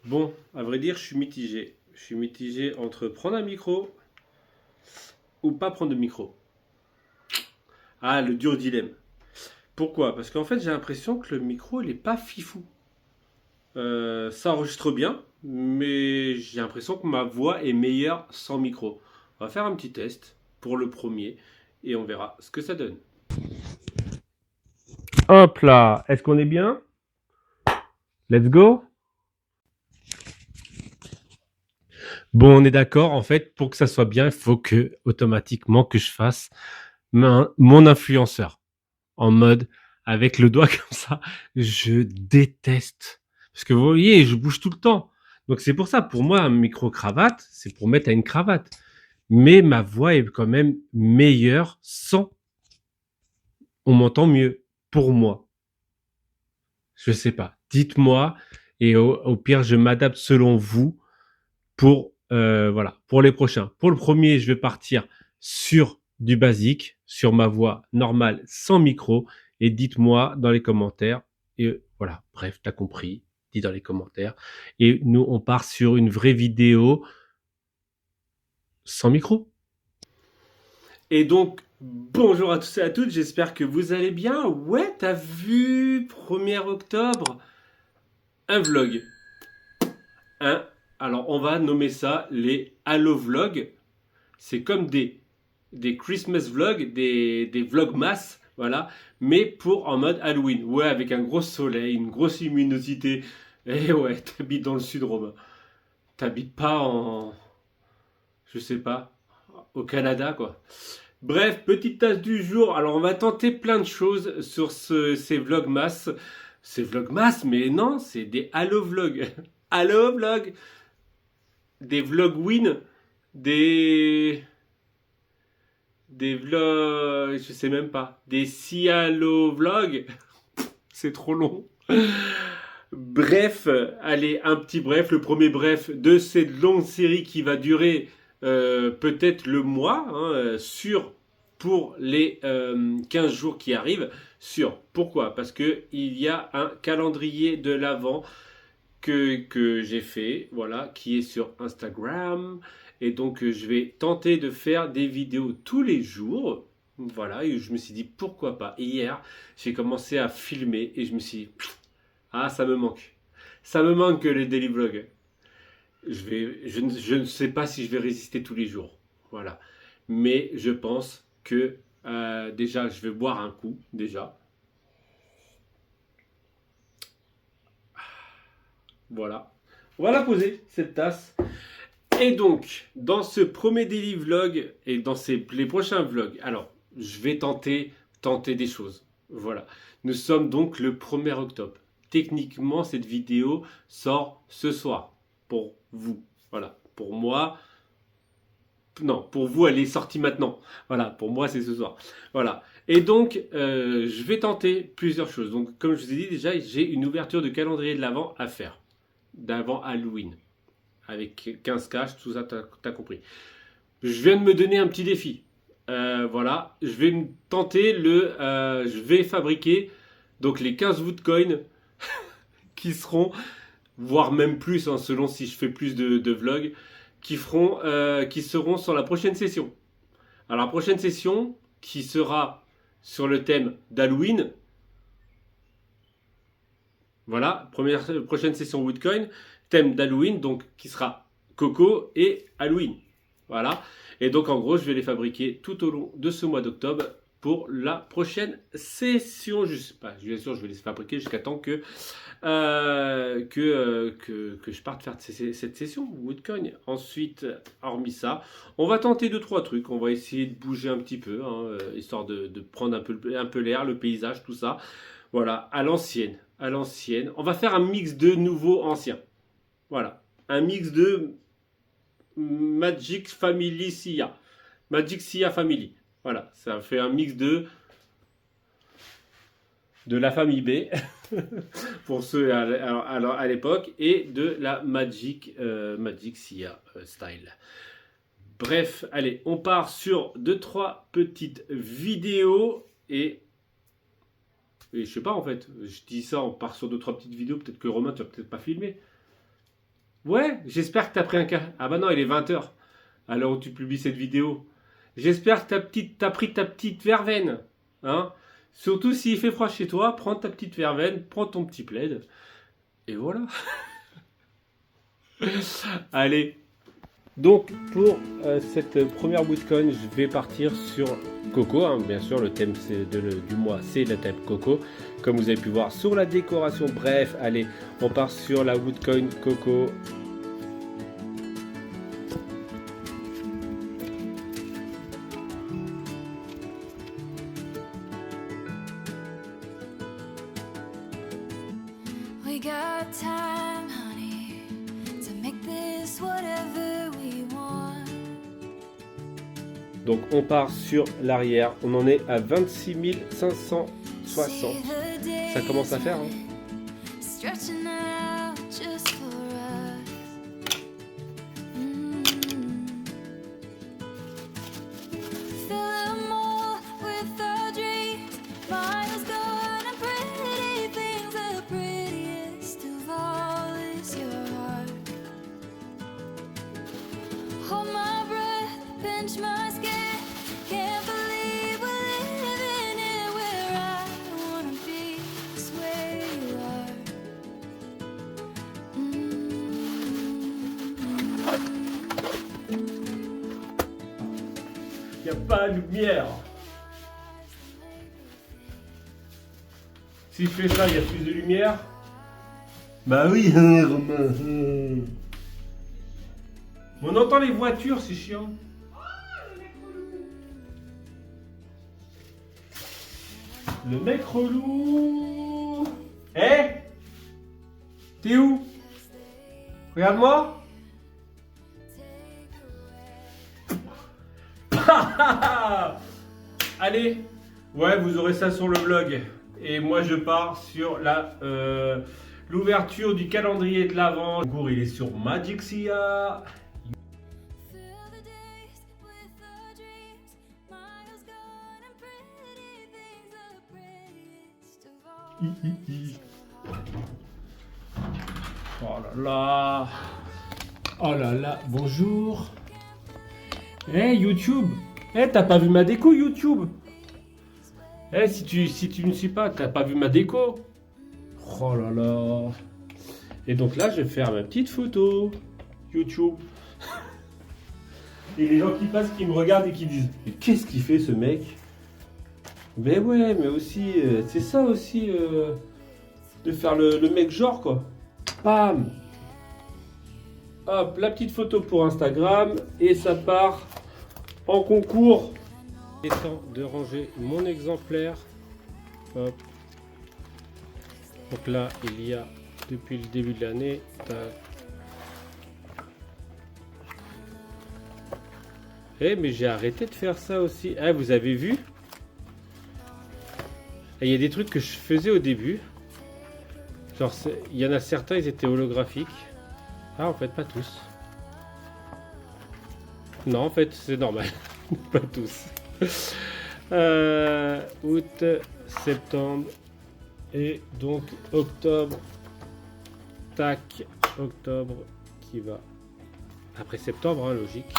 Bon, à vrai dire, je suis mitigé. Je suis mitigé entre prendre un micro ou pas prendre de micro. Ah, le dur dilemme. Pourquoi? Parce qu'en fait, j'ai l'impression que le micro, il est pas fifou. Ça enregistre bien, mais j'ai l'impression que ma voix est meilleure sans micro. On va faire un petit test pour le premier et on verra ce que ça donne. Hop là, est-ce qu'on est bien? Let's go. Bon, on est d'accord. En fait, pour que ça soit bien, il faut que automatiquement que je fasse mon influenceur en mode avec le doigt comme ça. Je déteste parce que vous voyez, je bouge tout le temps. Donc c'est pour ça, pour moi, un micro cravate, c'est pour mettre à une cravate. Mais ma voix est quand même meilleure sans. On m'entend mieux pour moi. Je sais pas. Dites-moi et au pire, je m'adapte selon vous pour voilà, pour les prochains. Pour le premier, je vais partir sur du basique, sur ma voix normale sans micro et dites-moi dans les commentaires et voilà, bref, t'as compris, dis dans les commentaires et nous on part sur une vraie vidéo sans micro. Et donc bonjour à tous et à toutes, j'espère que vous allez bien. Ouais, t'as vu 1er octobre un vlog. Hein. Alors on va nommer ça les Halo Vlogs. C'est comme des Christmas vlogs, des vlogmas, voilà, mais pour en mode Halloween. Ouais, avec un gros soleil, une grosse luminosité. Et ouais, t'habites dans le sud, Romain. T'habites pas en, je sais pas, au Canada, quoi. Bref, petite tasse du jour. Alors, on va tenter plein de choses sur ces vlogmas. Ces vlogmas, mais non, c'est des Halo vlogs. Halo vlogs. Des vlogwin. Des vlogs, je sais même pas, des Cialo vlogs, c'est trop long. Bref, allez, un petit bref, le premier bref de cette longue série qui va durer peut-être le mois, hein, sur pour les 15 jours qui arrivent. Sur. Pourquoi? Parce qu'il y a un calendrier de l'Avent que j'ai fait, voilà, qui est sur Instagram. Et donc, je vais tenter de faire des vidéos tous les jours. Voilà, et je me suis dit pourquoi pas. Hier, j'ai commencé à filmer et je me suis dit, ah, ça me manque. Ça me manque les daily vlogs. Je ne sais pas si je vais résister tous les jours. Voilà. Mais je pense que déjà, je vais boire un coup, déjà. Voilà. On va la poser, cette tasse. Et donc, dans ce premier daily vlog et dans les prochains vlogs, alors, je vais tenter des choses. Voilà. Nous sommes donc le 1er octobre. Techniquement, cette vidéo sort ce soir. Pour vous. Voilà. Pour moi, non, pour vous, elle est sortie maintenant. Voilà. Pour moi, c'est ce soir. Voilà. Et donc, je vais tenter plusieurs choses. Donc, comme je vous ai dit déjà, j'ai une ouverture de calendrier de l'Avent à faire. D'avant Halloween avec 15 caches, tout ça, t'as compris. Je viens de me donner un petit défi. Voilà, je vais me tenter je vais fabriquer donc les 15 Woodcoin qui seront, voire même plus, hein, selon si je fais plus de vlogs, qui seront sur la prochaine session. Alors la prochaine session qui sera sur le thème d'Halloween. Voilà, prochaine session Woodcoin, thème d'Halloween, donc qui sera Coco et Halloween. Voilà. Et donc en gros, je vais les fabriquer tout au long de ce mois d'octobre pour la prochaine session. Je sais pas, bien sûr, je vais les fabriquer jusqu'à temps que je parte faire cette session Woodcoin. Ensuite, hormis ça, on va tenter 2 3 trucs. On va essayer de bouger un petit peu, hein, histoire de prendre un peu l'air, le paysage, tout ça. Voilà, à l'ancienne. À l'ancienne. On va faire un mix de nouveaux anciens. Voilà. Un mix de Magic Family Sia. Magic Sia Family. Voilà. Ça fait un mix de la famille B. Pour ceux à l'époque. Et de la Magic Sia style. Bref, allez, on part sur 2 3 petites vidéos. Et je sais pas en fait, je dis ça, on part sur 2 3 petites vidéos, peut-être que Romain tu vas peut-être pas filmer. Ouais, j'espère que t'as pris un café. Ah bah non, il est 20h, à l'heure où tu publies cette vidéo. J'espère que t'as pris ta petite verveine. Hein? Surtout s'il fait froid chez toi, prends ta petite verveine, prends ton petit plaid. Et voilà. Allez. Donc pour cette première bootcon, je vais partir sur Coco. Hein. Bien sûr, le thème du mois, c'est le thème Coco. Comme vous avez pu voir sur la décoration. Bref, allez, on part sur la bootcon Coco. We got time, honey, to make this whatever we want. Donc on part sur l'arrière, on en est à 26 560. Ça commence à faire, hein. Stretching out just for us. Fill them all with our dreams. Miles gone and pretty things. The prettiest of all is your heart. Hold my breath, pinch my skin. Can't believe we're living it where I wanna be. It's where you are. Il n'y a pas de lumière. Si je fais ça, il y a plus de lumière. Bah oui, Romain. On entend les voitures, c'est chiant. Le mec relou. Eh, t'es où? Regarde-moi. Allez, ouais, vous aurez ça sur le vlog. Et moi, je pars sur l'ouverture du calendrier de l'Avent. Le cours, il est sur Magixia. Fill the days with our dreams. Miles gone and pretty things. The prettiest of all. Oh là là. Oh là là, bonjour. Hey YouTube. Hey, t'as pas vu ma déco YouTube? Hey, si tu ne suis pas, t'as pas vu ma déco? Oh là là. Et donc là, je vais faire ma petite photo YouTube. Et les gens qui passent, qui me regardent et qui disent: mais qu'est-ce qu'il fait ce mec? Mais ouais, mais aussi, c'est ça aussi, de faire le mec genre quoi. Bam. Hop, la petite photo pour Instagram et ça part en concours. Il est temps de ranger mon exemplaire. Hop. Donc là, il y a depuis le début de l'année. Eh, mais j'ai arrêté de faire ça aussi. Ah, vous avez vu? Il y a des trucs que je faisais au début. Genre, il y en a certains, ils étaient holographiques. Ah, en fait, pas tous. Non, en fait, c'est normal. Pas tous. Août, septembre et donc octobre. Tac, octobre qui va après septembre, hein, logique.